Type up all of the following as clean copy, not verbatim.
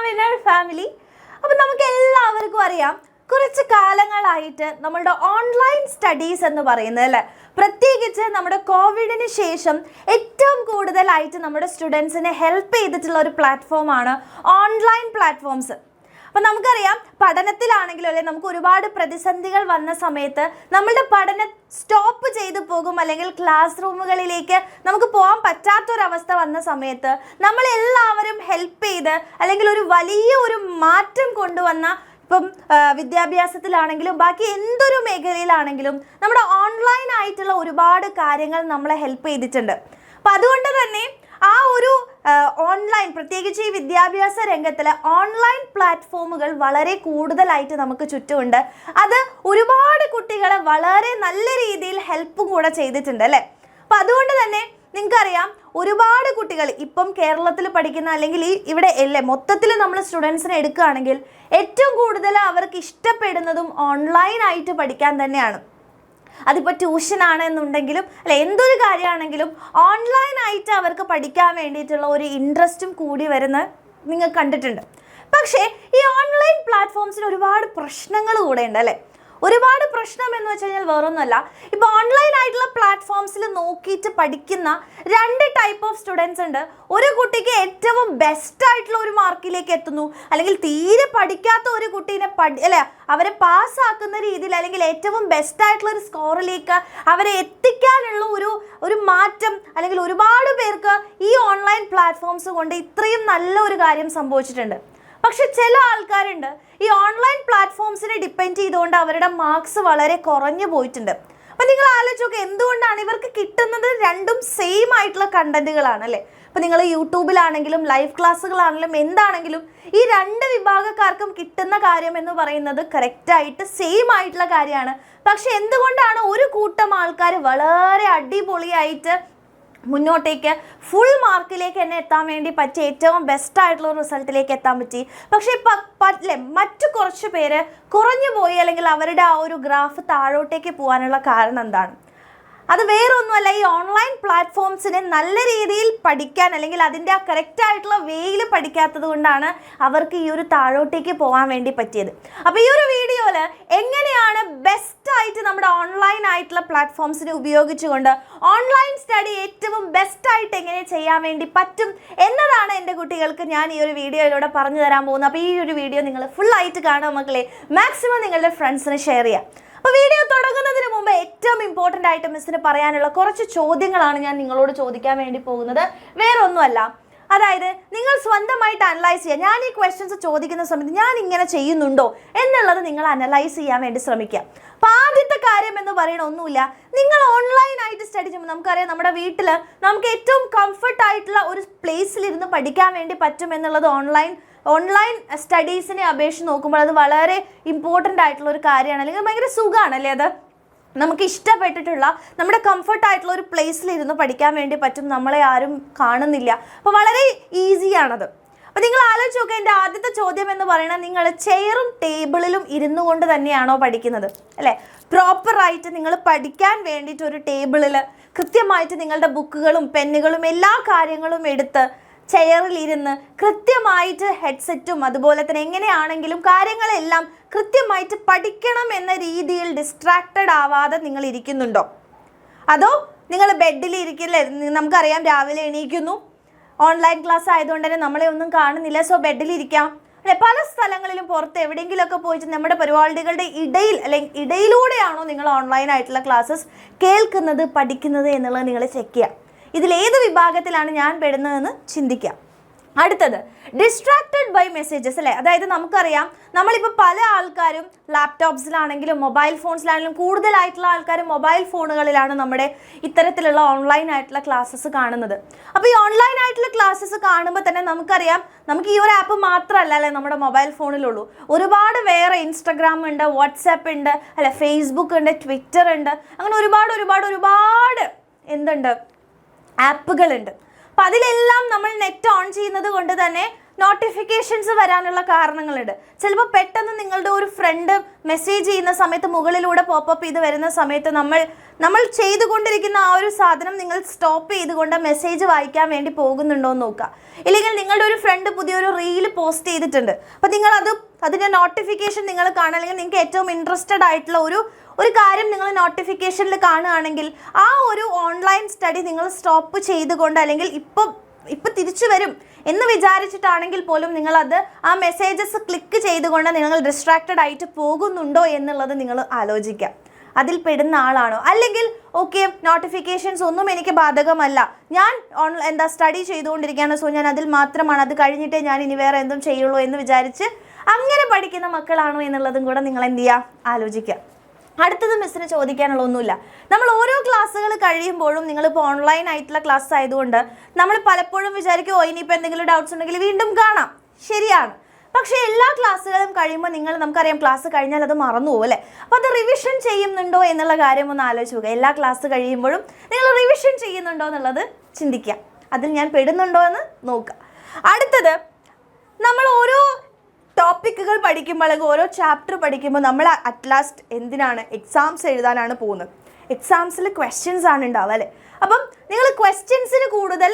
Winner family. അപ്പോൾ നമുക്ക് എല്ലാവർക്കും അറിയാം, കുറച്ച് കാലങ്ങളായിട്ട് നമ്മളുടെ ഓൺലൈൻ സ്റ്റഡീസ് എന്ന് പറയുന്നത് അല്ലേ, പ്രത്യേകിച്ച് നമ്മുടെ കോവിഡിന് ശേഷം ഏറ്റവും കൂടുതലായിട്ട് നമ്മുടെ സ്റ്റുഡൻസിനെ ഹെൽപ്പ് ചെയ്തിട്ടുള്ള ഒരു പ്ലാറ്റ്ഫോമാണ് ഓൺലൈൻ പ്ലാറ്റ്ഫോംസ്. അപ്പം നമുക്കറിയാം, പഠനത്തിലാണെങ്കിലും അല്ലെ, നമുക്ക് ഒരുപാട് പ്രതിസന്ധികൾ വന്ന സമയത്ത് നമ്മളുടെ പഠനം സ്റ്റോപ്പ് ചെയ്തു പോകും, അല്ലെങ്കിൽ ക്ലാസ് റൂമുകളിലേക്ക് നമുക്ക് പോകാൻ പറ്റാത്തൊരവസ്ഥ വന്ന സമയത്ത് നമ്മളെല്ലാവരും ഹെൽപ്പ് ചെയ്ത് അല്ലെങ്കിൽ ഒരു വലിയ ഒരു മാറ്റം കൊണ്ടുവന്ന, ഇപ്പം വിദ്യാഭ്യാസത്തിലാണെങ്കിലും ബാക്കി എന്തൊരു മേഖലയിലാണെങ്കിലും നമ്മുടെ ഓൺലൈൻ ആയിട്ടുള്ള ഒരുപാട് കാര്യങ്ങൾ നമ്മളെ ഹെൽപ്പ് ചെയ്തിട്ടുണ്ട്. അപ്പം അതുകൊണ്ട് തന്നെ ആ ഒരു ഓൺലൈൻ, പ്രത്യേകിച്ച് ഈ വിദ്യാഭ്യാസ രംഗത്തിൽ ഓൺലൈൻ പ്ലാറ്റ്ഫോമുകൾ വളരെ കൂടുതലായിട്ട് നമുക്ക് ചുറ്റുമുണ്ട്. അത് ഒരുപാട് കുട്ടികളെ വളരെ നല്ല രീതിയിൽ ഹെൽപ്പും കൂടെ ചെയ്തിട്ടുണ്ട് അല്ലേ. അപ്പം അതുകൊണ്ട് തന്നെ നിങ്ങൾക്കറിയാം, ഒരുപാട് കുട്ടികൾ ഇപ്പം കേരളത്തിൽ പഠിക്കുന്ന, അല്ലെങ്കിൽ ഇവിടെ അല്ലേ മൊത്തത്തിൽ നമ്മൾ സ്റ്റുഡൻസിനെ എടുക്കുകയാണെങ്കിൽ ഏറ്റവും കൂടുതൽ അവർക്ക് ഇഷ്ടപ്പെടുന്നതും ഓൺലൈനായിട്ട് പഠിക്കാൻ തന്നെയാണ്. അതിപ്പോൾ ട്യൂഷൻ എന്നുണ്ടെങ്കിലും അല്ലെ, എന്തൊരു കാര്യമാണെങ്കിലും ഓൺലൈനായിട്ട് അവർക്ക് പഠിക്കാൻ വേണ്ടിയിട്ടുള്ള ഒരു ഇൻട്രസ്റ്റും കൂടി വരുന്ന നിങ്ങൾ കണ്ടിട്ടുണ്ട്. പക്ഷേ ഈ ഓൺലൈൻ പ്ലാറ്റ്ഫോംസിന് ഒരുപാട് പ്രശ്നങ്ങൾ കൂടെ ഉണ്ട് അല്ലേ. ഒരുപാട് പ്രശ്നം എന്ന് വെച്ച് കഴിഞ്ഞാൽ വേറൊന്നുമല്ല, ഇപ്പോൾ ഓൺലൈൻ ആയിട്ടുള്ള പ്ലാറ്റ്ഫോംസിൽ നോക്കിയിട്ട് പഠിക്കുന്ന രണ്ട് ടൈപ്പ് ഓഫ് സ്റ്റുഡൻസ് ഉണ്ട്. ഒരു കുട്ടിക്ക് ഏറ്റവും ബെസ്റ്റ് ആയിട്ടുള്ള ഒരു മാർക്കിലേക്ക് എത്തുന്നു, അല്ലെങ്കിൽ തീരെ പഠിക്കാത്ത ഒരു കുട്ടീനെ അല്ലെ അവരെ പാസ്സാക്കുന്ന രീതിയിൽ, അല്ലെങ്കിൽ ഏറ്റവും ബെസ്റ്റ് ആയിട്ടുള്ള ഒരു സ്കോറിലേക്ക് അവരെ എത്തിക്കാനുള്ള ഒരു മാറ്റം, അല്ലെങ്കിൽ ഒരുപാട് പേർക്ക് ഈ ഓൺലൈൻ പ്ലാറ്റ്ഫോംസ് കൊണ്ട് ഇത്രയും നല്ല ഒരു കാര്യം സംഭവിച്ചിട്ടുണ്ട്. പക്ഷെ ചില ആൾക്കാരുണ്ട്, ഈ ഓൺലൈൻ പ്ലാറ്റ്ഫോംസിനെ ഡിപ്പെൻഡ് ചെയ്തുകൊണ്ട് അവരുടെ മാർക്സ് വളരെ കുറഞ്ഞു പോയിട്ടുണ്ട്. അപ്പം നിങ്ങൾ ആലോചിച്ച് നോക്കുക, എന്തുകൊണ്ടാണ്? ഇവർക്ക് കിട്ടുന്നത് രണ്ടും സെയിം ആയിട്ടുള്ള കണ്ടന്റുകളാണ് അല്ലേ. അപ്പം നിങ്ങൾ യൂട്യൂബിലാണെങ്കിലും ലൈവ് ക്ലാസ്സുകളാണെങ്കിലും എന്താണെങ്കിലും ഈ രണ്ട് വിഭാഗക്കാർക്കും കിട്ടുന്ന കാര്യം എന്ന് പറയുന്നത് കറക്റ്റായിട്ട് സെയിം ആയിട്ടുള്ള കാര്യമാണ്. പക്ഷെ എന്തുകൊണ്ടാണ് ഒരു കൂട്ടം ആൾക്കാർ വളരെ അടിപൊളിയായിട്ട് മുന്നോട്ടേക്ക് ഫുൾ മാർക്കിലേക്ക് തന്നെ എത്താൻ വേണ്ടി പറ്റിയ ഏറ്റവും ബെസ്റ്റ് ആയിട്ടുള്ള ഒരു റിസൾട്ടിലേക്ക് എത്താൻ പറ്റി, പക്ഷേ മറ്റു കുറച്ച് പേര് കുറഞ്ഞു പോയി, അല്ലെങ്കിൽ അവരുടെ ആ ഒരു ഗ്രാഫ് താഴോട്ടേക്ക് പോകാനുള്ള കാരണം എന്താണ്? അത് വേറൊന്നുമല്ല, ഈ ഓൺലൈൻ പ്ലാറ്റ്ഫോംസിനെ നല്ല രീതിയിൽ പഠിക്കാൻ, അല്ലെങ്കിൽ അതിൻ്റെ ആ കറക്റ്റ് ആയിട്ടുള്ള വേയിൽ പഠിക്കാത്തത് കൊണ്ടാണ് അവർക്ക് ഈ ഒരു താഴോട്ടേക്ക് പോകാൻ വേണ്ടി പറ്റിയത്. അപ്പോൾ ഈ ഒരു വീഡിയോയിൽ എങ്ങനെയാണ് ബെസ്റ്റ് ആയിട്ട് നമ്മുടെ ഓൺലൈൻ ആയിട്ടുള്ള പ്ലാറ്റ്ഫോംസിനെ ഉപയോഗിച്ചുകൊണ്ട് ഓൺലൈൻ സ്റ്റഡി ഏറ്റവും ബെസ്റ്റ് ആയിട്ട് എങ്ങനെ ചെയ്യാൻ വേണ്ടി പറ്റും എന്നതാണ് എൻ്റെ കുട്ടികൾക്ക് ഞാൻ ഈ ഒരു വീഡിയോയിലൂടെ പറഞ്ഞു തരാൻ പോകുന്നത്. അപ്പോൾ ഈ ഒരു വീഡിയോ നിങ്ങൾ ഫുൾ ആയിട്ട് കാണുക മക്കളെ, മാക്സിമം നിങ്ങളുടെ ഫ്രണ്ട്സിന് ഷെയർ ചെയ്യാം. അപ്പോൾ വീഡിയോ തുടങ്ങുന്നതിന് മുമ്പ് ഏറ്റവും ഇമ്പോർട്ടൻ്റ് ആയിട്ട് മിസ്സിന് പറയാനുള്ള കുറച്ച് ചോദ്യങ്ങളാണ് ഞാൻ നിങ്ങളോട് ചോദിക്കാൻ വേണ്ടി പോകുന്നത്. വേറെ ഒന്നുമല്ല, അതായത് നിങ്ങൾ സ്വന്തമായിട്ട് അനലൈസ് ചെയ്യുക. ഞാൻ ഈ ക്വസ്റ്റ്യൻസ് ചോദിക്കുന്ന സമയത്ത് ഞാൻ ഇങ്ങനെ ചെയ്യുന്നുണ്ടോ എന്നുള്ളത് നിങ്ങൾ അനലൈസ് ചെയ്യാൻ വേണ്ടി ശ്രമിക്കുക. അപ്പോൾ ആദ്യത്തെ കാര്യം എന്ന് പറയണ ഒന്നുമില്ല, നിങ്ങൾ ഓൺലൈനായിട്ട് സ്റ്റഡി ചെയ്യുമ്പോൾ നമുക്കറിയാം, നമ്മുടെ വീട്ടിൽ നമുക്ക് ഏറ്റവും കംഫർട്ടായിട്ടുള്ള ഒരു പ്ലേസിലിരുന്ന് പഠിക്കാൻ വേണ്ടി പറ്റും എന്നുള്ളത് ഓൺലൈൻ സ്റ്റഡീസിനെ അപേക്ഷിച്ച് നോക്കുമ്പോൾ അത് വളരെ ഇമ്പോർട്ടൻ്റ് ആയിട്ടുള്ള ഒരു കാര്യമാണ്, അല്ലെങ്കിൽ ഭയങ്കര സുഖമാണല്ലേ. അത് നമുക്ക് ഇഷ്ടപ്പെട്ടിട്ടുള്ള നമ്മുടെ കംഫർട്ടായിട്ടുള്ള ഒരു പ്ലേസിലിരുന്ന് പഠിക്കാൻ വേണ്ടി പറ്റും, നമ്മളെ ആരും കാണുന്നില്ല. അപ്പോൾ വളരെ ഈസിയാണത്. അപ്പോൾ നിങ്ങൾ ആലോചിച്ച് നോക്കുക, എൻ്റെ ആദ്യത്തെ ചോദ്യം എന്ന് പറയുന്നത്, നിങ്ങൾ ചെയറും ടേബിളിലും ഇരുന്നു കൊണ്ട് തന്നെയാണോ പഠിക്കുന്നത് അല്ലേ? പ്രോപ്പറായിട്ട് നിങ്ങൾ പഠിക്കാൻ വേണ്ടിയിട്ട് ഒരു ടേബിളിൽ കൃത്യമായിട്ട് നിങ്ങളുടെ ബുക്കുകളും പെന്നുകളും എല്ലാ കാര്യങ്ങളും എടുത്ത് ചെയറിലിരുന്ന് കൃത്യമായിട്ട് ഹെഡ്സെറ്റും അതുപോലെ തന്നെ എങ്ങനെയാണെങ്കിലും കാര്യങ്ങളെല്ലാം കൃത്യമായിട്ട് പഠിക്കണം എന്ന രീതിയിൽ ഡിസ്ട്രാക്റ്റഡ് ആവാതെ നിങ്ങൾ ഇരിക്കുന്നുണ്ടോ? അതോ നിങ്ങൾ ബെഡിൽ ഇരിക്കില്ലേ? നമുക്കറിയാം, രാവിലെ എണീക്കുന്നു, ഓൺലൈൻ ക്ലാസ് ആയതുകൊണ്ട് തന്നെ നമ്മളെ ഒന്നും കാണുന്നില്ല, സോ ബെഡിലിരിക്കാം അല്ലെ. പല സ്ഥലങ്ങളിലും പുറത്ത് എവിടെയെങ്കിലുമൊക്കെ പോയിട്ട് നമ്മുടെ പരിപാടികളുടെ ഇടയിലൂടെയാണോ നിങ്ങൾ ഓൺലൈൻ ആയിട്ടുള്ള ക്ലാസ്സസ് കേൾക്കുന്നത്, പഠിക്കുന്നത് എന്നുള്ളത് നിങ്ങൾ ചെക്ക് ചെയ്യുക. ഇതിലേത് വിഭാഗത്തിലാണ് ഞാൻ പെടുന്നതെന്ന് ചിന്തിക്കാം. അടുത്തത് ഡിസ്ട്രാക്റ്റഡ് ബൈ മെസ്സേജസ് അല്ലേ. അതായത് നമുക്കറിയാം, നമ്മളിപ്പോൾ പല ആൾക്കാരും ലാപ്ടോപ്സിലാണെങ്കിലും മൊബൈൽ ഫോൺസിലാണെങ്കിലും കൂടുതലായിട്ടുള്ള ആൾക്കാർ മൊബൈൽ ഫോണുകളിലാണ് നമ്മുടെ ഇത്തരത്തിലുള്ള ഓൺലൈൻ ആയിട്ടുള്ള ക്ലാസ്സസ് കാണുന്നത്. അപ്പോൾ ഈ ഓൺലൈൻ ആയിട്ടുള്ള ക്ലാസ്സസ് കാണുമ്പോൾ തന്നെ നമുക്കറിയാം, നമുക്ക് ഈ ഒരു ആപ്പ് മാത്രമല്ല അല്ലേ നമ്മുടെ മൊബൈൽ ഫോണിലുള്ളൂ. ഒരുപാട് വേറെ ഇൻസ്റ്റഗ്രാം ഉണ്ട്, വാട്സാപ്പ് ഉണ്ട് അല്ലെ, ഫേസ്ബുക്ക് ഉണ്ട്, ട്വിറ്റർ ഉണ്ട്, അങ്ങനെ ഒരുപാട് എന്തുണ്ട്, ആപ്പുകളുണ്ട്. അപ്പം അതിലെല്ലാം നമ്മൾ നെറ്റ് ഓൺ ചെയ്യുന്നത് കൊണ്ട് തന്നെ നോട്ടിഫിക്കേഷൻസ് വരാനുള്ള കാരണങ്ങളുണ്ട്. ചിലപ്പോൾ പെട്ടെന്ന് നിങ്ങളുടെ ഒരു ഫ്രണ്ട് മെസ്സേജ് ചെയ്യുന്ന സമയത്ത് മുകളിലൂടെ പോപ്പപ്പ് ചെയ്ത് വരുന്ന സമയത്ത് നമ്മൾ ചെയ്തുകൊണ്ടിരിക്കുന്ന ആ ഒരു സാധനം നിങ്ങൾ സ്റ്റോപ്പ് ചെയ്തുകൊണ്ട് മെസ്സേജ് വായിക്കാൻ വേണ്ടി പോകുന്നുണ്ടോ എന്ന് നോക്കുക. ഇല്ലെങ്കിൽ നിങ്ങളുടെ ഒരു ഫ്രണ്ട് പുതിയൊരു റീൽ പോസ്റ്റ് ചെയ്തിട്ടുണ്ട്, അപ്പോൾ നിങ്ങൾ അതിൻ്റെ നോട്ടിഫിക്കേഷൻ നിങ്ങൾ കാണുക, അല്ലെങ്കിൽ നിങ്ങൾക്ക് ഏറ്റവും ഇൻട്രസ്റ്റഡ് ആയിട്ടുള്ള ഒരു കാര്യം നിങ്ങൾ നോട്ടിഫിക്കേഷനിൽ കാണുകയാണെങ്കിൽ ആ ഒരു ഓൺലൈൻ സ്റ്റഡി നിങ്ങൾ സ്റ്റോപ്പ് ചെയ്തുകൊണ്ട്, അല്ലെങ്കിൽ ഇപ്പം തിരിച്ചു വരും എന്ന് വിചാരിച്ചിട്ടാണെങ്കിൽ പോലും നിങ്ങളത് ആ മെസ്സേജസ് ക്ലിക്ക് ചെയ്തുകൊണ്ട് നിങ്ങൾ ഡിസ്ട്രാക്റ്റഡ് ആയിട്ട് പോകുന്നുണ്ടോ എന്നുള്ളത് നിങ്ങൾ ആലോചിക്കുക. അതിൽ പെടുന്ന ആളാണോ? അല്ലെങ്കിൽ ഓക്കെ, നോട്ടിഫിക്കേഷൻസ് ഒന്നും എനിക്ക് ബാധകമല്ല, ഞാൻ സ്റ്റഡി ചെയ്തുകൊണ്ടിരിക്കുകയാണ്, സോ ഞാൻ അതിൽ മാത്രമാണ്, അത് കഴിഞ്ഞിട്ടേ ഞാൻ ഇനി വേറെ എന്തും ചെയ്യുള്ളൂ എന്ന് വിചാരിച്ച് അങ്ങനെ പഠിക്കുന്ന മക്കളാണോ എന്നുള്ളതും കൂടെ നിങ്ങൾ എന്ത് ചെയ്യുക, ആലോചിക്കുക. അടുത്തത് മിസ്സിന് ചോദിക്കാനുള്ള ഒന്നുമില്ല. നമ്മൾ ഓരോ ക്ലാസ്സുകൾ കഴിയുമ്പോഴും, നിങ്ങളിപ്പോൾ ഓൺലൈൻ ആയിട്ടുള്ള ക്ലാസ് ആയതുകൊണ്ട് നമ്മൾ പലപ്പോഴും വിചാരിക്കും ഇനിയിപ്പോൾ എന്തെങ്കിലും ഡൗട്ട്സ് ഉണ്ടെങ്കിൽ വീണ്ടും കാണാം. ശരിയാണ്. പക്ഷേ എല്ലാ ക്ലാസ്സുകളും കഴിയുമ്പോൾ നമുക്കറിയാം ക്ലാസ് കഴിഞ്ഞാൽ അത് മറന്നു പോകും അല്ലേ? അപ്പോൾ അത് റിവിഷൻ ചെയ്യുന്നുണ്ടോ എന്നുള്ള കാര്യം ഒന്ന് ആലോചിച്ച് നോക്കുക. എല്ലാ ക്ലാസ് കഴിയുമ്പോഴും നിങ്ങൾ റിവിഷൻ ചെയ്യുന്നുണ്ടോ എന്നുള്ളത് ചിന്തിക്കുക. അതിൽ ഞാൻ പെടുന്നുണ്ടോ എന്ന് നോക്കുക. അടുത്തത്, നമ്മൾ ഓരോ ടോപ്പിക്കുകൾ പഠിക്കുമ്പോൾ അല്ലെങ്കിൽ ഓരോ ചാപ്റ്റർ പഠിക്കുമ്പോൾ നമ്മൾ അറ്റ് ലാസ്റ്റ് എന്തിനാണ്, എക്സാംസ് എഴുതാനാണ് പോകുന്നത്. എക്സാംസിൽ ക്വസ്റ്റ്യൻസ് ആണ് ഉണ്ടാവുക അല്ലേ? അപ്പം നിങ്ങൾ ക്വസ്റ്റ്യൻസിന് കൂടുതൽ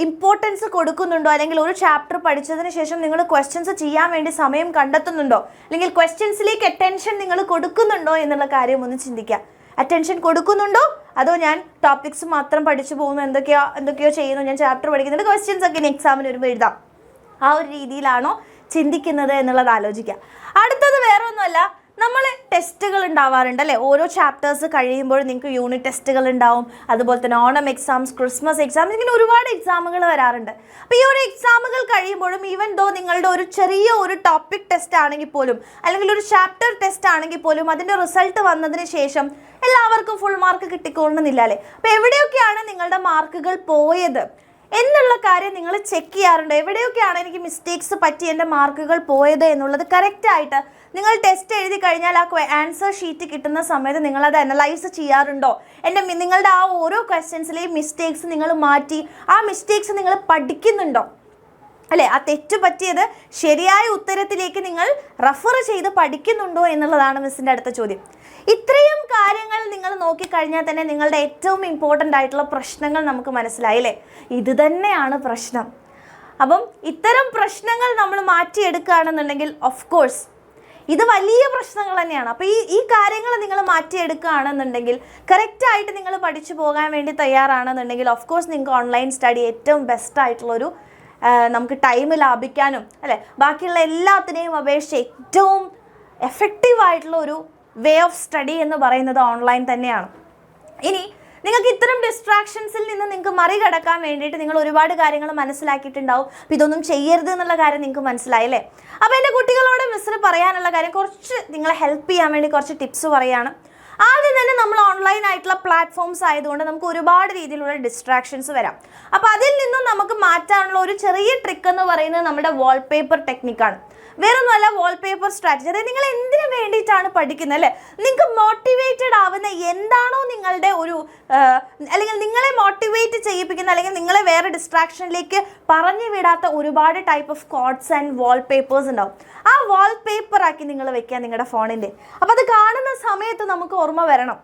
ഇമ്പോർട്ടൻസ് കൊടുക്കുന്നുണ്ടോ, അല്ലെങ്കിൽ ഒരു ചാപ്റ്റർ പഠിച്ചതിന് ശേഷം നിങ്ങൾ ക്വസ്റ്റ്യൻസ് ചെയ്യാൻ വേണ്ടി സമയം കണ്ടെത്തുന്നുണ്ടോ, അല്ലെങ്കിൽ ക്വസ്റ്റ്യൻസിലേക്ക് അറ്റൻഷൻ നിങ്ങൾ കൊടുക്കുന്നുണ്ടോ എന്നുള്ള കാര്യം ഒന്ന് ചിന്തിക്കുക. അറ്റൻഷൻ കൊടുക്കുന്നുണ്ടോ, അതോ ഞാൻ ടോപ്പിക്സ് മാത്രം പഠിച്ചു പോകുന്നു, എന്തൊക്കെയോ ചെയ്യുന്നു, ഞാൻ ചാപ്റ്റർ പഠിക്കുന്നുണ്ട്, ക്വസ്റ്റ്യൻസ് ഒക്കെ ഇനി എക്സാമിന് വരുമ്പോൾ എഴുതാം, ആ ഒരു രീതിയിലാണോ ചിന്തിക്കുന്നത് എന്നുള്ളത് ആലോചിക്കുക. അടുത്തത് വേറെ ഒന്നുമല്ല, നമ്മൾ ടെസ്റ്റുകൾ ഉണ്ടാവാറുണ്ട് അല്ലേ? ഓരോ ചാപ്റ്റേഴ്സ് കഴിയുമ്പോൾ നിങ്ങൾക്ക് യൂണിറ്റ് ടെസ്റ്റുകൾ ഉണ്ടാവും, അതുപോലെ തന്നെ ഓണം എക്സാംസ്, ക്രിസ്മസ് എക്സാംസ്, ഇങ്ങനെ ഒരുപാട് എക്സാമുകൾ വരാറുണ്ട്. അപ്പോൾ ഈ ഒരു എക്സാമുകൾ കഴിയുമ്പോഴും ഈവൻ ദോ നിങ്ങളുടെ ഒരു ചെറിയ ഒരു ടോപ്പിക് ടെസ്റ്റ് ആണെങ്കിൽ പോലും, അല്ലെങ്കിൽ ഒരു ചാപ്റ്റർ ടെസ്റ്റ് ആണെങ്കിൽ പോലും, അതിൻ്റെ റിസൾട്ട് വന്നതിന് ശേഷം എല്ലാവർക്കും ഫുൾ മാർക്ക് കിട്ടിക്കൊള്ളുന്നില്ല അല്ലേ? അപ്പോൾ എവിടെയൊക്കെയാണ് നിങ്ങളുടെ മാർക്കുകൾ പോയത് എന്നുള്ള കാര്യം നിങ്ങൾ ചെക്ക് ചെയ്യാറുണ്ട്. എവിടെയൊക്കെയാണ് എനിക്ക് മിസ്റ്റേക്സ് പറ്റി എൻ്റെ മാർക്കുകൾ പോയത് എന്നുള്ളത് കറക്റ്റായിട്ട് നിങ്ങൾ ടെസ്റ്റ് എഴുതി കഴിഞ്ഞാൽ ആ ആൻസർ ഷീറ്റ് കിട്ടുന്ന സമയത്ത് നിങ്ങളത് അനലൈസ് ചെയ്യാറുണ്ടോ? നിങ്ങളുടെ ആ ഓരോ ക്വസ്റ്റ്യൻസിലെയും മിസ്റ്റേക്സ് നിങ്ങൾ മാറ്റി ആ മിസ്റ്റേക്സ് നിങ്ങൾ പഠിക്കുന്നുണ്ടോ അല്ലേ? ആ തെറ്റ് പറ്റിയത് ശരിയായ ഉത്തരത്തിലേക്ക് നിങ്ങൾ റെഫർ ചെയ്ത് പഠിക്കുന്നുണ്ടോ എന്നുള്ളതാണ് മിസ്സിൻ്റെ അടുത്ത ചോദ്യം. ഇത്രയും കാര്യങ്ങൾ നിങ്ങൾ നോക്കിക്കഴിഞ്ഞാൽ തന്നെ നിങ്ങളുടെ ഏറ്റവും ഇമ്പോർട്ടൻ്റ് ആയിട്ടുള്ള പ്രശ്നങ്ങൾ നമുക്ക് മനസ്സിലായില്ലേ? ഇത് തന്നെയാണ് പ്രശ്നം. അപ്പം ഇത്തരം പ്രശ്നങ്ങൾ നമ്മൾ മാറ്റിയെടുക്കുകയാണെന്നുണ്ടെങ്കിൽ ഓഫ് കോഴ്സ് ഇത് വലിയ പ്രശ്നങ്ങൾ തന്നെയാണ്. അപ്പോൾ ഈ കാര്യങ്ങൾ നിങ്ങൾ മാറ്റിയെടുക്കുകയാണെന്നുണ്ടെങ്കിൽ, കറക്റ്റായിട്ട് നിങ്ങൾ പഠിച്ചു പോകാൻ വേണ്ടി തയ്യാറാണെന്നുണ്ടെങ്കിൽ ഓഫ് കോഴ്സ് നിങ്ങൾക്ക് ഓൺലൈൻ സ്റ്റഡി ഏറ്റവും ബെസ്റ്റായിട്ടുള്ളൊരു നമുക്ക് ടൈം ലാഭിക്കാനും അല്ലേ, ബാക്കിയുള്ള എല്ലാത്തിനെയും അപേക്ഷിച്ച് ഏറ്റവും എഫക്റ്റീവായിട്ടുള്ള ഒരു വേ ഓഫ് സ്റ്റഡി എന്ന് പറയുന്നത് ഓൺലൈൻ തന്നെയാണ്. ഇനി നിങ്ങൾക്ക് ഇത്തരം ഡിസ്ട്രാക്ഷൻസിൽ നിന്ന് നിങ്ങൾക്ക് മറികടക്കാൻ വേണ്ടിയിട്ട് നിങ്ങൾ ഒരുപാട് കാര്യങ്ങൾ മനസ്സിലാക്കിയിട്ടുണ്ടാവും. അപ്പോൾ ഇതൊന്നും ചെയ്യരുത് എന്നുള്ള കാര്യം നിങ്ങൾക്ക് മനസ്സിലായില്ലേ? അപ്പോൾ എൻ്റെ കുട്ടികളോട് മിസ്സിന് പറയാനുള്ള കാര്യം, കുറച്ച് നിങ്ങളെ ഹെൽപ്പ് ചെയ്യാൻ വേണ്ടി കുറച്ച് ടിപ്സ് പറയുകയാണ്. ആദ്യം തന്നെ നമ്മൾ ഓൺലൈൻ ആയിട്ടുള്ള പ്ലാറ്റ്ഫോംസ് ആയതുകൊണ്ട് നമുക്ക് ഒരുപാട് രീതിയിലുള്ള ഡിസ്ട്രാക്ഷൻസ് വരാം. അപ്പോൾ അതിൽ നിന്നും നമുക്ക് മാറ്റാനുള്ള ഒരു ചെറിയ ട്രിക്ക് എന്ന് പറയുന്നത് നമ്മുടെ വാൾപേപ്പർ ടെക്നിക്കാണ്. വേറൊന്നുമല്ല, വാൾപേപ്പർ സ്ട്രാറ്റജി. അതായത് നിങ്ങൾ എന്തിനു വേണ്ടിയിട്ടാണ് പഠിക്കുന്നത് അല്ലേ? നിങ്ങൾക്ക് മോട്ടിവേറ്റഡ് ആവുന്ന എന്താണോ നിങ്ങളുടെ ഒരു അല്ലെങ്കിൽ നിങ്ങളെ മോട്ടിവേറ്റ് ചെയ്യിപ്പിക്കുന്ന, അല്ലെങ്കിൽ നിങ്ങളെ വേറെ ഡിസ്ട്രാക്ഷനിലേക്ക് പറഞ്ഞു വിടാത്ത ഒരുപാട് type of codes and wallpapers ഉണ്ടാവും. ആ വാൾപേപ്പറാക്കി നിങ്ങൾ വെക്കുക നിങ്ങളുടെ ഫോണിൻ്റെ. അപ്പോൾ അത് കാണുന്ന സമയത്ത് നമുക്ക് ഓർമ്മ വരണം,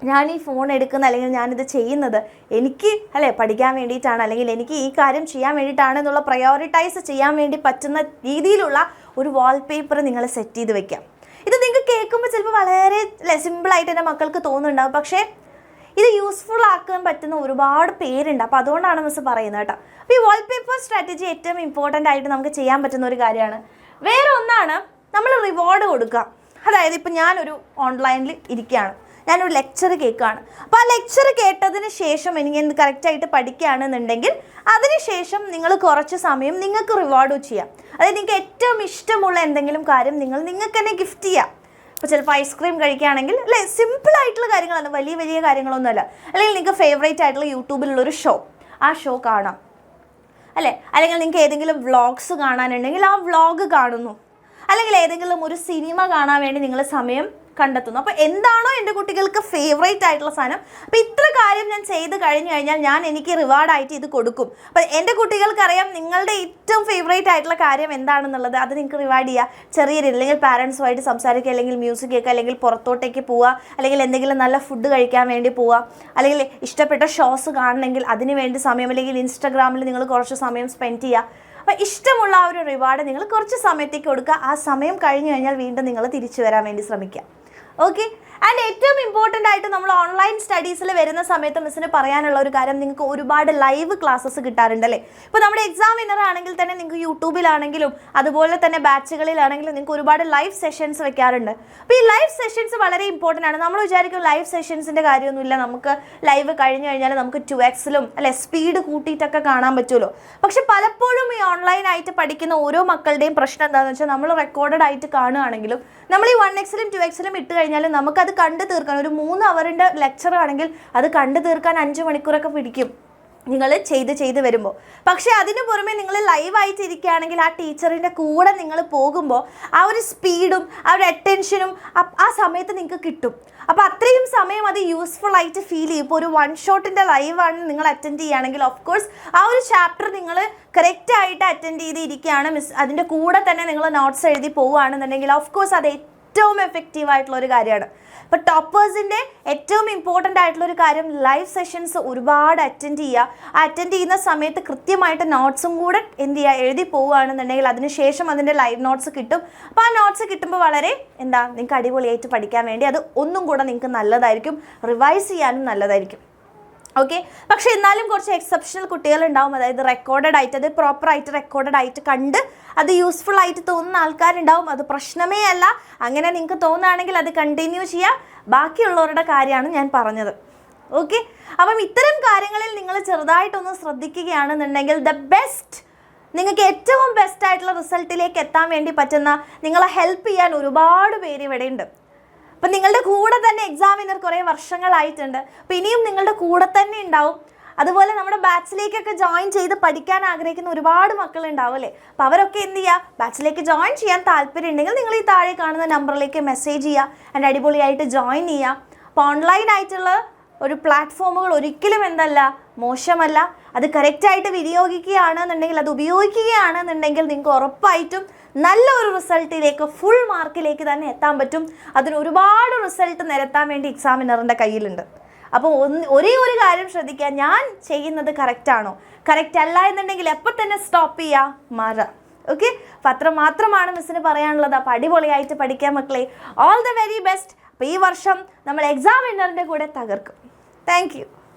ഞാൻ ഈ ഫോൺ എടുക്കുന്ന അല്ലെങ്കിൽ ഞാനിത് ചെയ്യുന്നത് എനിക്ക് പഠിക്കാൻ വേണ്ടിയിട്ടാണ്, അല്ലെങ്കിൽ എനിക്ക് ഈ കാര്യം ചെയ്യാൻ വേണ്ടിയിട്ടാണ് എന്നുള്ള പ്രയോറിറ്റൈസ് ചെയ്യാൻ വേണ്ടി പറ്റുന്ന രീതിയിലുള്ള ഒരു വാൾപേപ്പർ നിങ്ങൾ സെറ്റ് ചെയ്ത് വെക്കാം. ഇത് നിങ്ങൾക്ക് കേൾക്കുമ്പോൾ ചിലപ്പോൾ വളരെ സിമ്പിളായിട്ട് എൻ്റെ മക്കൾക്ക് തോന്നുന്നുണ്ടാവും, പക്ഷേ ഇത് യൂസ്ഫുൾ ആക്കാൻ പറ്റുന്ന ഒരുപാട് പേരുണ്ട്. അപ്പോൾ അതുകൊണ്ടാണ് മിസ് പറയുന്നത് കേട്ടോ. അപ്പോൾ ഈ വാൾപേപ്പർ സ്ട്രാറ്റജി ഏറ്റവും ഇമ്പോർട്ടൻ്റ് ആയിട്ട് നമുക്ക് ചെയ്യാൻ പറ്റുന്ന ഒരു കാര്യമാണ്. വേറെ ഒന്നാണ് നമ്മൾ റിവാർഡ് കൊടുക്കുക. അതായത് ഇപ്പോൾ ഞാനൊരു ഓൺലൈനിൽ ഇരിക്കുകയാണ്, ഞാനൊരു ലെക്ചർ കേൾക്കുകയാണ്. അപ്പോൾ ആ ലെക്ചർ കേട്ടതിന് ശേഷം എനിക്ക് കറക്റ്റായിട്ട് പഠിക്കുകയാണെന്നുണ്ടെങ്കിൽ അതിനുശേഷം നിങ്ങൾ കുറച്ച് സമയം നിങ്ങൾക്ക് റിവാർഡ് ചെയ്യാം. അതായത് നിങ്ങൾക്ക് ഏറ്റവും ഇഷ്ടമുള്ള എന്തെങ്കിലും കാര്യം നിങ്ങൾക്ക് തന്നെ ഗിഫ്റ്റ് ചെയ്യാം. ഇപ്പോൾ ചിലപ്പോൾ ഐസ്ക്രീം കഴിക്കുകയാണെങ്കിൽ സിമ്പിളായിട്ടുള്ള കാര്യങ്ങളാണ്, വലിയ വലിയ കാര്യങ്ങളൊന്നുമല്ല. അല്ലെങ്കിൽ നിങ്ങൾക്ക് ഫേവറേറ്റ് ആയിട്ടുള്ള യൂട്യൂബിലുള്ളൊരു ഷോ, ആ ഷോ കാണാം അല്ലെങ്കിൽ നിങ്ങൾക്ക് ഏതെങ്കിലും വ്ളോഗ്സ് കാണാനുണ്ടെങ്കിൽ ആ വ്ളോഗ് കാണുന്നു, അല്ലെങ്കിൽ ഏതെങ്കിലും ഒരു സിനിമ കാണാൻ വേണ്ടി നിങ്ങൾ സമയം കണ്ടെത്തുന്നു. അപ്പോൾ എന്താണോ എൻ്റെ കുട്ടികൾക്ക് ഫേവറേറ്റ് ആയിട്ടുള്ള സാധനം, അപ്പോൾ ഇത്ര കാര്യം ഞാൻ ചെയ്ത് കഴിഞ്ഞു കഴിഞ്ഞാൽ ഞാൻ എനിക്ക് റിവാർഡായിട്ട് ഇത് കൊടുക്കും. അപ്പോൾ എൻ്റെ കുട്ടികൾക്കറിയാം നിങ്ങളുടെ ഏറ്റവും ഫേവറേറ്റ് ആയിട്ടുള്ള കാര്യം എന്താണെന്നുള്ളത്. അത് നിങ്ങൾക്ക് റിവാർഡ് ചെയ്യുക. ചെറിയ രീതി, അല്ലെങ്കിൽ പാരൻസുമായിട്ട് സംസാരിക്കുക, അല്ലെങ്കിൽ മ്യൂസിക് കേൾക്കുക, അല്ലെങ്കിൽ പുറത്തോട്ടേക്ക് പോവുക, അല്ലെങ്കിൽ എന്തെങ്കിലും നല്ല ഫുഡ് കഴിക്കാൻ വേണ്ടി പോവുക, അല്ലെങ്കിൽ ഇഷ്ടപ്പെട്ട ഷോസ് കാണണമെങ്കിൽ അതിന് വേണ്ടി സമയം, അല്ലെങ്കിൽ ഇൻസ്റ്റാഗ്രാമിൽ നിങ്ങൾ കുറച്ച് സമയം സ്പെൻഡ് ചെയ്യുക. അപ്പോൾ ഇഷ്ടമുള്ള ആ ഒരു റിവാർഡ് നിങ്ങൾ കുറച്ച് സമയത്തേക്ക് കൊടുക്കുക. ആ സമയം കഴിഞ്ഞു കഴിഞ്ഞാൽ വീണ്ടും നിങ്ങൾ തിരിച്ചു വരാൻ വേണ്ടി ശ്രമിക്കുക. ഓക്കെ. ആൻഡ് ഏറ്റവും ഇമ്പോർട്ടൻ്റ് ആയിട്ട് നമ്മൾ ഓൺലൈൻ സ്റ്റഡീസിൽ വരുന്ന സമയത്ത് മിസ്സിന് പറയാനുള്ള ഒരു കാര്യം, നിങ്ങൾക്ക് ഒരുപാട് ലൈവ് ക്ലാസ്സസ് കിട്ടാറുണ്ടല്ലേ. ഇപ്പോൾ നമ്മുടെ എക്സാമിനർ ആണെങ്കിൽ തന്നെ നിങ്ങൾക്ക് യൂട്യൂബിലാണെങ്കിലും അതുപോലെ തന്നെ ബാച്ചുകളിലാണെങ്കിലും നിങ്ങൾക്ക് ഒരുപാട് ലൈവ് സെഷൻസ് വെക്കാറുണ്ട്. അപ്പോൾ ഈ ലൈവ് സെഷൻസ് വളരെ ഇമ്പോർട്ടൻ്റ് ആണ്. നമ്മൾ വിചാരിക്കും ലൈവ് സെഷൻസിൻ്റെ കാര്യമൊന്നുമില്ല, നമുക്ക് ലൈവ് കഴിഞ്ഞു കഴിഞ്ഞാൽ നമുക്ക് 2x അല്ലെ സ്പീഡ് കൂട്ടിയിട്ടൊക്കെ കാണാൻ പറ്റുമല്ലോ. പക്ഷെ പലപ്പോഴും ഈ ഓൺലൈനായിട്ട് പഠിക്കുന്ന ഓരോ മക്കളുടെയും പ്രശ്നം എന്താണെന്ന് വെച്ചാൽ, നമ്മൾ റെക്കോർഡഡ് ആയിട്ട് കാണുകയാണെങ്കിലും നമ്മൾ ഈ 1x 2x ഇട്ട് കഴിഞ്ഞാൽ നമുക്കത് കണ്ടു തീർക്കാൻ, ഒരു 3 അവറിൻ്റെ ലെക്ചർ ആണെങ്കിൽ അത് കണ്ടു തീർക്കാൻ 5 മണിക്കൂറൊക്കെ പിടിക്കും നിങ്ങൾ ചെയ്ത് വരുമ്പോൾ. പക്ഷേ അതിന് പുറമെ നിങ്ങൾ ലൈവായിട്ട് ഇരിക്കുകയാണെങ്കിൽ ആ ടീച്ചറിൻ്റെ കൂടെ നിങ്ങൾ പോകുമ്പോൾ ആ ഒരു സ്പീഡും ആ ഒരു അറ്റൻഷനും ആ സമയത്ത് നിങ്ങൾക്ക് കിട്ടും. അപ്പോൾ അത്രയും സമയം അത് യൂസ്ഫുൾ ആയിട്ട് ഫീൽ ചെയ്യും. ഇപ്പോൾ ഒരു 1 ഷോട്ടിൻ്റെ ലൈവാണ് നിങ്ങൾ അറ്റൻഡ് ചെയ്യുകയാണെങ്കിൽ ഓഫ് കോഴ്സ് ആ ഒരു ചാപ്റ്റർ നിങ്ങൾ കറക്റ്റായിട്ട് അറ്റൻഡ് ചെയ്തിരിക്കുകയാണ്, അതിൻ്റെ കൂടെ തന്നെ നിങ്ങൾ നോട്ട്സ് എഴുതി പോവുകയാണെന്നുണ്ടെങ്കിൽ ഓഫ് കോഴ്സ് അത് ഏറ്റവും എഫക്റ്റീവ് ആയിട്ടുള്ള ഒരു കാര്യമാണ്. അപ്പോൾ ടോപ്പേഴ്സിൻ്റെ ഏറ്റവും ഇമ്പോർട്ടൻ്റ് ആയിട്ടുള്ളൊരു കാര്യം ലൈവ് സെഷൻസ് ഒരുപാട് അറ്റൻഡ് ചെയ്യുക. ആ അറ്റൻഡ് ചെയ്യുന്ന സമയത്ത് കൃത്യമായിട്ട് നോട്ട്സും കൂടെ എന്ത് ചെയ്യുക, എഴുതി പോവുകയാണെന്നുണ്ടെങ്കിൽ അതിനുശേഷം അതിൻ്റെ ലൈവ് നോട്ട്സ് കിട്ടും. അപ്പോൾ ആ നോട്ട്സ് കിട്ടുമ്പോൾ വളരെ നിങ്ങൾക്ക് അടിപൊളിയായിട്ട് പഠിക്കാൻ വേണ്ടി അത് ഒന്നും കൂടെ നിങ്ങൾക്ക് നല്ലതായിരിക്കും, റിവൈസ് ചെയ്യാനും നല്ലതായിരിക്കും. ഓക്കെ. പക്ഷേ എന്നാലും കുറച്ച് എക്സെപ്ഷണൽ കുട്ടികളുണ്ടാവും, അതായത് റെക്കോർഡഡ് ആയിട്ട്, അത് പ്രോപ്പറായിട്ട് റെക്കോർഡഡ് ആയിട്ട് കണ്ട് അത് യൂസ്ഫുൾ ആയിട്ട് തോന്നുന്ന ആൾക്കാരുണ്ടാവും. അത് പ്രശ്നമേ അല്ല. അങ്ങനെ നിങ്ങൾക്ക് തോന്നുകയാണെങ്കിൽ അത് കണ്ടിന്യൂ ചെയ്യുക. ബാക്കിയുള്ളവരുടെ കാര്യമാണ് ഞാൻ പറഞ്ഞത്. ഓക്കെ. അപ്പം ഇത്തരം കാര്യങ്ങളിൽ നിങ്ങൾ ചെറുതായിട്ടൊന്ന് ശ്രദ്ധിക്കുകയാണെന്നുണ്ടെങ്കിൽ നിങ്ങൾക്ക് ഏറ്റവും ബെസ്റ്റ് ആയിട്ടുള്ള റിസൾട്ടിലേക്ക് എത്താൻ വേണ്ടി പറ്റുന്ന, നിങ്ങളെ ഹെൽപ്പ് ചെയ്യാൻ ഒരുപാട് പേര് ഇവിടെ ഉണ്ട്. അപ്പം നിങ്ങളുടെ കൂടെ തന്നെ എക്സാമിനർ കുറേ വർഷങ്ങളായിട്ടുണ്ട്. അപ്പോൾ ഇനിയും നിങ്ങളുടെ കൂടെ തന്നെ ഉണ്ടാവും. അതുപോലെ നമ്മുടെ ബാച്ചിലേക്കൊക്കെ ജോയിൻ ചെയ്ത് പഠിക്കാൻ ആഗ്രഹിക്കുന്ന ഒരുപാട് മക്കളുണ്ടാവും അല്ലേ. അപ്പോൾ അവരൊക്കെ എന്ത് ചെയ്യുക, ബാച്ചിലേക്ക് ജോയിൻ ചെയ്യാൻ താല്പര്യം ഉണ്ടെങ്കിൽ നിങ്ങൾ ഈ താഴെ കാണുന്ന നമ്പറിലേക്ക് മെസ്സേജ് ചെയ്യുക, എൻ്റെ അടിപൊളിയായിട്ട് ജോയിൻ ചെയ്യുക. അപ്പോൾ ഓൺലൈനായിട്ടുള്ള ഒരു പ്ലാറ്റ്ഫോമുകൾ ഒരിക്കലും മോശമല്ല. അത് കറക്റ്റായിട്ട് വിനിയോഗിക്കുകയാണെന്നുണ്ടെങ്കിൽ, അത് ഉപയോഗിക്കുകയാണെന്നുണ്ടെങ്കിൽ നിങ്ങൾക്ക് ഉറപ്പായിട്ടും നല്ലൊരു റിസൾട്ടിലേക്ക്, ഫുൾ മാർക്കിലേക്ക് തന്നെ എത്താൻ പറ്റും. അതിന് ഒരുപാട് റിസൾട്ട് നിരത്താൻ വേണ്ടി എക്സാമിനറിൻ്റെ കയ്യിലുണ്ട്. അപ്പോൾ ഒരേ ഒരു കാര്യം ശ്രദ്ധിക്കുക, ഞാൻ ചെയ്യുന്നത് കറക്റ്റാണോ, കറക്റ്റ് അല്ല എന്നുണ്ടെങ്കിൽ എപ്പോൾ തന്നെ സ്റ്റോപ്പ് ചെയ്യുക, മാറാം. ഓക്കെ. അപ്പോൾ അത്ര മാത്രമാണ് മിസ്സിന് പറയാനുള്ളത്. അപ്പോൾ അടിപൊളിയായിട്ട് പഠിക്കാൻ മക്കളെ. All the very best. അപ്പോൾ ഈ വർഷം നമ്മൾ എക്സാമിനറിൻ്റെ കൂടെ തകർക്കും. Thank you.